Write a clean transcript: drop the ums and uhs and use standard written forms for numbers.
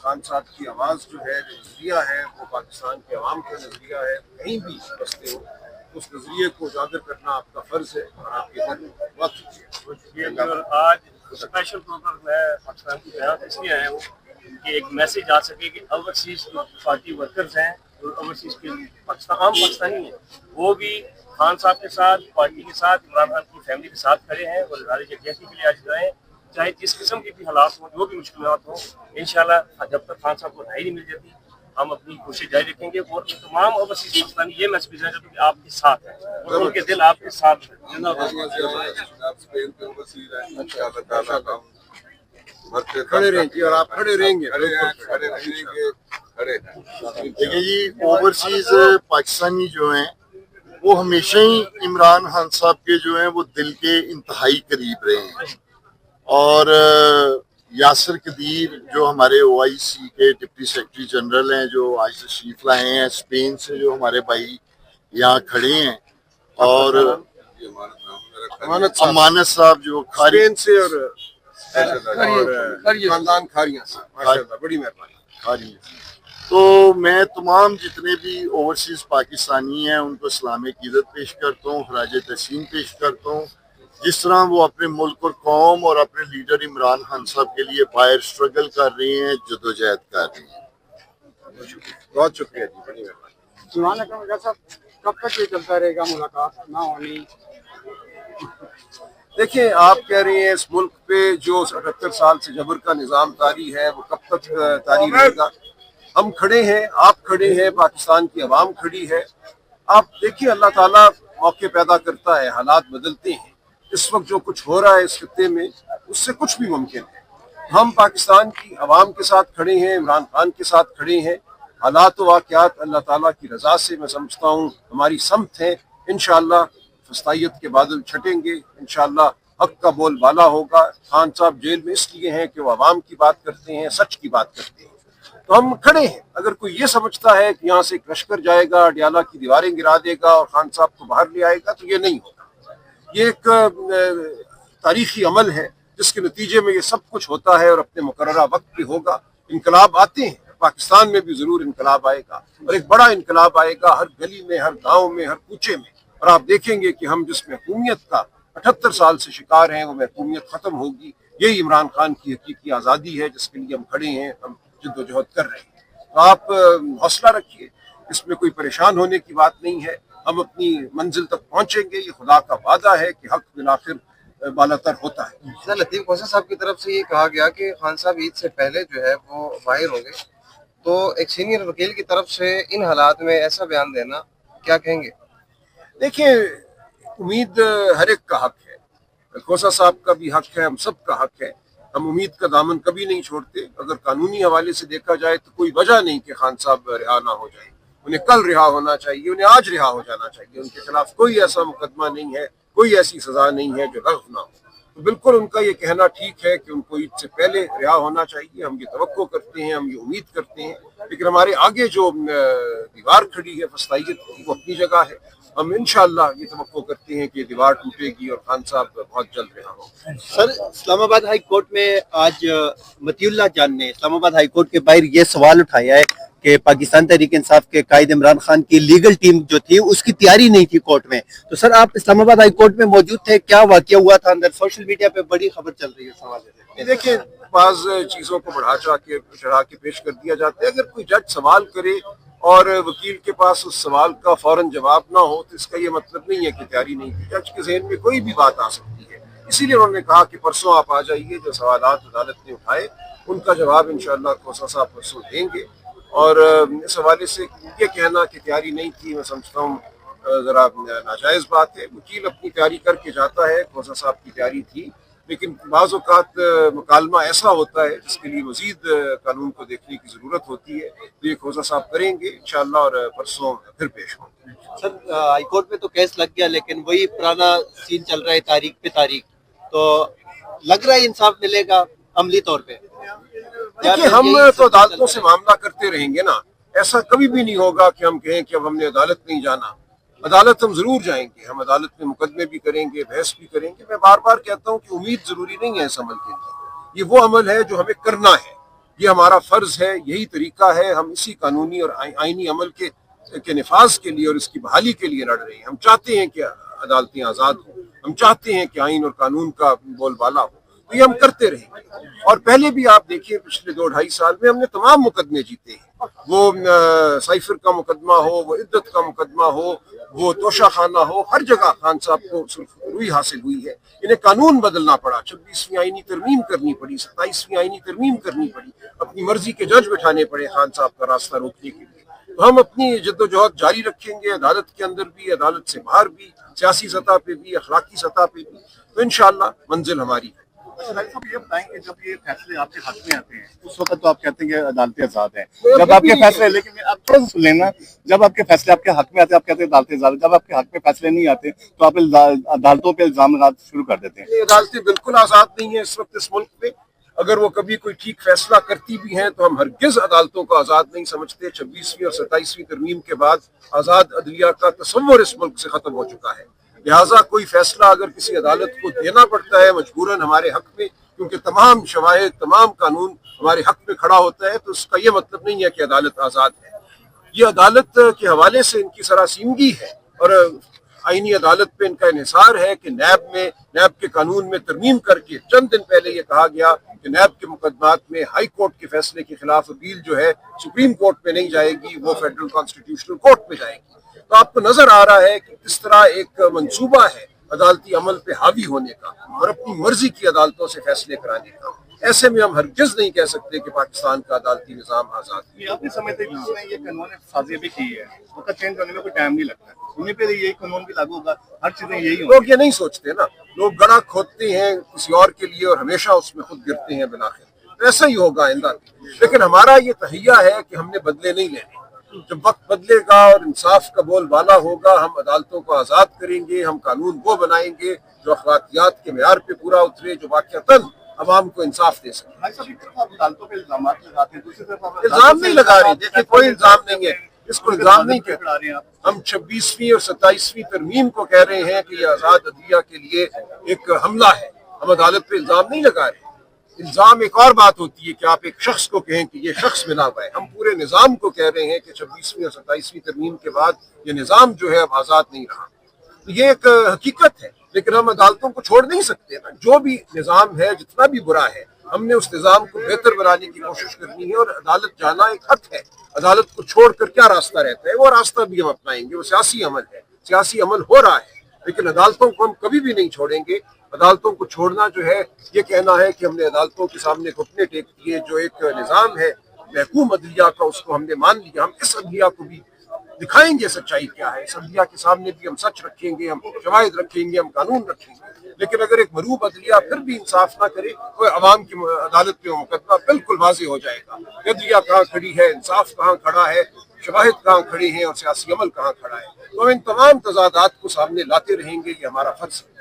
خان صاحب کی آواز جو ہے، جو نظریہ ہے، وہ پاکستان کے عوام کا نظریہ ہے. کہیں بھی بستے ہو اس نظریے کو اجاگر کرنا آپ کا فرض ہے اور آپ کے گھر وقت. اور آج اسپیشل پروگرام ہے پاکستان کی قیادت اس لیے آیا ہوں کہ ایک میسج آ سکے کہ اوورسیز جو پارٹی ورکرز ہیں اور اوورسیز کے عام پاکستانی ہیں وہ بھی خان صاحب کے ساتھ، پارٹی کے ساتھ، عمران خان کی فیملی کے ساتھ کھڑے ہیں اور لڑائی یکجہتی کے لیے آج جائیں، چاہے جس قسم کے بھی حالات ہوں، جو بھی مشکلات ہوں. انشاءاللہ جب تک خان صاحب کو رہائی نہیں مل جاتی ہم اپنی کوشش جاری رکھیں گے. اور تمام اوورسیز پاکستانی یہ میسج بھیجنا چاہتے ہیں کہ آپ کے ساتھ ہیں اور ان کے دل آپ کے ساتھ ہیں. کھڑے رہیں گے اور آپ کھڑے رہیں گے. دیکھیں جی، اوورسیز پاکستانی جو ہیں وہ ہمیشہ ہی عمران خان صاحب کے جو ہیں وہ دل کے انتہائی قریب رہے ہیں. اور یاسر قدیر جو ہمارے او آئی سی کے ڈپٹی سیکرٹری جنرل ہیں، جو آج تشریف لائے ہیں اسپین سے، جو ہمارے بھائی یہاں کھڑے ہیں، اور امانت صاحب جو اسپین سے اور خاندان کھاریاں سے، ماشاءاللہ بڑی مہربانی. تو میں تمام جتنے بھی اوورسیز پاکستانی ہیں ان کو سلام عقیدت پیش کرتا ہوں، خراج تحسین پیش کرتا ہوں. جس طرح وہ اپنے ملک اور قوم اور اپنے لیڈر عمران خان صاحب کے لیے باہر سٹرگل کر رہے ہیں، جدوجہد کر رہے ہیں. بہت شکریہ جی، بڑی مہربانی. سبحان اللہ صاحب، کب تک یہ چلتا رہے گا ملاقات نہ ہونی؟ دیکھیں، آپ کہہ رہے ہیں اس ملک پہ جو 78 سال سے جبر کا نظام طاری ہے وہ کب تک طاری رہے گا؟ ہم کھڑے ہیں، آپ کھڑے ہیں، پاکستان کی عوام کھڑی ہے. آپ دیکھیے، اللہ تعالیٰ موقع پیدا کرتا ہے، حالات بدلتے ہیں. اس وقت جو کچھ ہو رہا ہے اس خطے میں، اس سے کچھ بھی ممکن ہے. ہم پاکستان کی عوام کے ساتھ کھڑے ہیں، عمران خان کے ساتھ کھڑے ہیں. حالات و واقعات اللہ تعالیٰ کی رضا سے میں سمجھتا ہوں ہماری سمت ہے. انشاءاللہ فسطائیت کے بادل چھٹیں گے، انشاءاللہ حق کا بول بالا ہوگا. خان صاحب جیل میں اس لیے ہیں کہ وہ عوام کی بات کرتے ہیں، سچ کی بات کرتے ہیں. تو ہم کھڑے ہیں. اگر کوئی یہ سمجھتا ہے کہ یہاں سے ایک لشکر جائے گا، اڈیالہ کی دیواریں گرا دے گا اور خان صاحب کو باہر لے آئے گا، تو یہ نہیں ہوگا. یہ ایک تاریخی عمل ہے جس کے نتیجے میں یہ سب کچھ ہوتا ہے اور اپنے مقررہ وقت پہ ہوگا. انقلاب آتے ہیں، پاکستان میں بھی ضرور انقلاب آئے گا اور ایک بڑا انقلاب آئے گا، ہر گلی میں، ہر گاؤں میں، ہر کوچے میں. اور آپ دیکھیں گے کہ ہم جس محکومیت کا 78 سال سے شکار ہیں وہ محکومیت ختم ہوگی. یہی عمران خان کی حقیقی آزادی ہے جس کے لیے ہم کھڑے ہیں، ہم جدوجہد کر رہے ہیں. تو آپ حوصلہ رکھیے، اس میں کوئی پریشان ہونے کی بات نہیں ہے. ہم اپنی منزل تک پہنچیں گے. یہ خدا کا وعدہ ہے کہ حق بالآخر بالاتر ہوتا ہے. سر، لطیف کوثر صاحب کی طرف سے یہ کہا گیا کہ خان صاحب عید سے پہلے جو ہے وہ باہر ہوں گے، تو ایک سینئر وکیل کی طرف سے ان حالات میں ایسا بیان دینا، کیا کہیں گے؟ دیکھیں، امید ہر ایک کا حق ہے. کوثر صاحب کا بھی حق ہے، ہم سب کا حق ہے. ہم امید کا دامن کبھی نہیں چھوڑتے. اگر قانونی حوالے سے دیکھا جائے تو کوئی وجہ نہیں کہ خان صاحب رہا نہ ہو جائیں. انہیں کل رہا ہونا چاہیے، انہیں آج رہا ہو جانا چاہیے. ان کے خلاف کوئی ایسا مقدمہ نہیں ہے، کوئی ایسی سزا نہیں ہے جو لغو نہ ہو. تو بالکل ان کا یہ کہنا ٹھیک ہے کہ ان کو عید سے پہلے رہا ہونا چاہیے. ہم یہ توقع کرتے ہیں، ہم یہ امید کرتے ہیں. لیکن ہمارے آگے جو دیوار کھڑی ہے فسطائیت کی، وہ اپنی جگہ ہے. ہم انشاءاللہ یہ توقع کرتے ہیں کہ دیوار ٹوٹے گی اور خان صاحب بہت جلد رہا ہوں. سر، اسلام آباد ہائی کورٹ میں آج مطیع اللہ جان نے اسلام آباد ہائی کورٹ کے باہر یہ سوال اٹھایا ہے کہ پاکستان تحریک انصاف کے قائد عمران خان کی لیگل ٹیم جو تھی اس کی تیاری نہیں تھی کورٹ میں. تو سر، آپ اسلام آباد ہائی کورٹ میں موجود تھے، کیا واقعہ ہوا تھا اندر؟ سوشل میڈیا پہ بڑی خبر چل رہی ہے اس حوالے سے. دیکھیں، بعض چیزوں کو چڑھا کے پیش کر دیا جاتا ہے. اگر کوئی جج سوال کرے اور وکیل کے پاس اس سوال کا فوراً جواب نہ ہو تو اس کا یہ مطلب نہیں ہے کہ تیاری نہیں تھی. جج کے ذہن میں کوئی بھی بات آ سکتی ہے. اسی لیے انہوں نے کہا کہ پرسوں آپ آ جائیے، جو سوالات عدالت نے اٹھائے ان کا جواب انشاءاللہ کوثر صاحب پرسوں دیں گے. اور اس حوالے سے یہ کہنا کہ تیاری نہیں تھی، میں سمجھتا ہوں ذرا ناجائز بات ہے. وکیل اپنی تیاری کر کے جاتا ہے. کوثر صاحب کی تیاری تھی، لیکن بعض اوقات مکالمہ ایسا ہوتا ہے جس کے لیے مزید قانون کو دیکھنے کی ضرورت ہوتی ہے. تو یہ کوثر صاحب کریں گے انشاءاللہ اور پرسوں پھر پیش ہوں گے. سر، ہائی کورٹ میں تو کیس لگ گیا لیکن وہی پرانا سین چل رہا ہے، تاریخ پہ تاریخ. تو لگ رہا ہے انصاف ملے گا عملی طور پہ؟ دیکھیے، ہم تو عدالتوں سے معاملہ کرتے رہیں گے نا. ایسا کبھی بھی نہیں ہوگا کہ ہم کہیں کہ اب ہم نے عدالت نہیں جانا. عدالت ہم ضرور جائیں گے. ہم عدالت میں مقدمے بھی کریں گے، بحث بھی کریں گے. میں بار بار کہتا ہوں کہ امید ضروری نہیں ہے اس عمل کے لیے. یہ وہ عمل ہے جو ہمیں کرنا ہے. یہ ہمارا فرض ہے, یہی طریقہ ہے. ہم اسی قانونی اور آئینی عمل کے نفاذ کے لیے اور اس کی بحالی کے لیے لڑ رہے ہیں. ہم چاہتے ہیں کہ عدالتیں آزاد ہوں, ہم چاہتے ہیں کہ آئین اور قانون کا بول بالا ہو, تو یہ ہم کرتے رہیں گے. اور پہلے بھی آپ دیکھیں پچھلے 2-2.5 سال میں ہم نے تمام مقدمے جیتے ہیں. وہ سائفر کا مقدمہ ہو, وہ عدت کا مقدمہ ہو, وہ توشہ خانہ ہو, ہر جگہ خان صاحب کو روئی حاصل ہوئی ہے. انہیں قانون بدلنا پڑا, 26ویں آئینی ترمیم کرنی پڑی, 27ویں آئینی ترمیم کرنی پڑی, اپنی مرضی کے جج بٹھانے پڑے خان صاحب کا راستہ روکنے کے لیے. تو ہم اپنی جد و جہد جاری رکھیں گے, عدالت کے اندر بھی, عدالت سے باہر بھی, سیاسی سطح پہ بھی, اخلاقی سطح پہ بھی. تو انشاءاللہ منزل ہماری ہے. صاحب یہ بتائیں کہ جب یہ فیصلے آپ کے حق میں آتے ہیں اس وقت تو آپ کہتے ہیں کہ عدالتیں آزاد ہیں, جب آپ کے فیصلے, لیکن آپ تھوڑا سا سن لینا, جب آپ کے فیصلے آپ کے حق میں آتے ہیں آپ کہتے ہیں عدالتیں آزاد ہیں, جب آپ کے حق میں فیصلے نہیں آتے تو آپ عدالتوں پہ الزام لگانا شروع کر دیتے ہیں. یہ عدالتیں بالکل آزاد نہیں ہیں اس وقت اس ملک میں. اگر وہ کبھی کوئی ٹھیک فیصلہ کرتی بھی ہیں تو ہم ہرگز عدالتوں کو آزاد نہیں سمجھتے. 26ویں اور 27ویں ترمیم کے بعد آزاد عدلیہ کا تصور اس ملک سے ختم ہو چکا ہے. لہٰذا کوئی فیصلہ اگر کسی عدالت کو دینا پڑتا ہے مجبوراً ہمارے حق میں, کیونکہ تمام شواہد, تمام قانون ہمارے حق میں کھڑا ہوتا ہے, تو اس کا یہ مطلب نہیں ہے کہ عدالت آزاد ہے. یہ عدالت کے حوالے سے ان کی سراسیمگی ہے, اور آئینی عدالت پہ ان کا انحصار ہے کہ نیب کے قانون میں ترمیم کر کے چند دن پہلے یہ کہا گیا کہ نیب کے مقدمات میں ہائی کورٹ کے فیصلے کے خلاف اپیل جو ہے سپریم کورٹ میں نہیں جائے گی, وہ فیڈرل کانسٹیٹیوشنل کورٹ میں جائے گی. تو آپ کو نظر آ رہا ہے کہ کس طرح ایک منصوبہ ہے عدالتی عمل پہ حاوی ہونے کا اور اپنی مرضی کی عدالتوں سے فیصلے کرانے کا. ایسے میں ہم ہرگز نہیں کہہ سکتے کہ پاکستان کا عدالتی نظام آزاد ہے. آپ نہیں سمجھتے کہ جس نے یہ قانون سازی بھی کی ہے اس کا چینج ہونے میں کوئی ٹائم نہیں لگتا, انہیں پہ یہی قانون بھی لاگو ہوگا, ہر چیزیں یہی ہوں. لوگ یہ نہیں سوچتے نا, لوگ گڑھا کھودتے ہیں کسی اور کے لیے اور ہمیشہ اس میں خود گرتے ہیں بلاخر. ایسا ہی ہوگا آئندہ بھی. لیکن ہمارا یہ تہیہ ہے کہ ہم نے بدلے نہیں لینے. جب وقت بدلے گا اور انصاف کا بول بالا ہوگا, ہم عدالتوں کو آزاد کریں گے, ہم قانون وہ بنائیں گے جو اخلاقیات کے معیار پہ پورا اترے, جو واقعتاً عوام کو انصاف دے سکے. عدالتوں پہ الزامات لگاتے ہیں, دوسری طرف الزام نہیں لگا رہے, دیکھیں کوئی الزام نہیں ہے, اس کو الزام نہیں کہتے. ہم 26ویں اور 27ویں ترمیم کو کہہ رہے ہیں کہ یہ آزاد عدلیہ کے لیے ایک حملہ ہے. ہم عدالت پہ الزام نہیں لگا رہے. الزام ایک اور بات ہوتی ہے کہ آپ ایک شخص کو کہیں کہ یہ شخص بنا ہوا ہے. ہم پورے نظام کو کہہ رہے ہیں کہ 26ویں اور 27ویں ترمیم کے بعد یہ نظام جو ہے اب آزاد نہیں رہا. تو یہ ایک حقیقت ہے, لیکن ہم عدالتوں کو چھوڑ نہیں سکتے نا. جو بھی نظام ہے, جتنا بھی برا ہے, ہم نے اس نظام کو بہتر بنانے کی کوشش کرنی ہے, اور عدالت جانا ایک حق ہے. عدالت کو چھوڑ کر کیا راستہ رہتا ہے, وہ راستہ بھی ہم اپنائیں گے. وہ سیاسی عمل ہے, سیاسی عمل ہو رہا ہے, لیکن عدالتوں کو ہم کبھی بھی نہیں چھوڑیں گے. عدالتوں کو چھوڑنا جو ہے یہ کہنا ہے کہ ہم نے عدالتوں کے سامنے گھٹنے ٹیک دیے. جو ایک نظام ہے محکوم عدلیہ کا, اس کو ہم نے مان لیا. ہم اس عدلیہ کو بھی دکھائیں گے سچائی کیا ہے. اس عدلیہ کے سامنے بھی ہم سچ رکھیں گے, ہم شواہد رکھیں گے, ہم قانون رکھیں گے. لیکن اگر ایک مروب عدلیہ پھر بھی انصاف نہ کرے تو عوام کی عدالت پہ مقدمہ بالکل واضح ہو جائے گا. عدلیہ کہاں کھڑی ہے, انصاف کہاں کھڑا ہے, شواہد کہاں کھڑے ہیں, اور سیاسی عمل کہاں کھڑا ہے. تو ہم ان تمام تضادات کو سامنے لاتے رہیں گے, یہ ہمارا فرض ہے.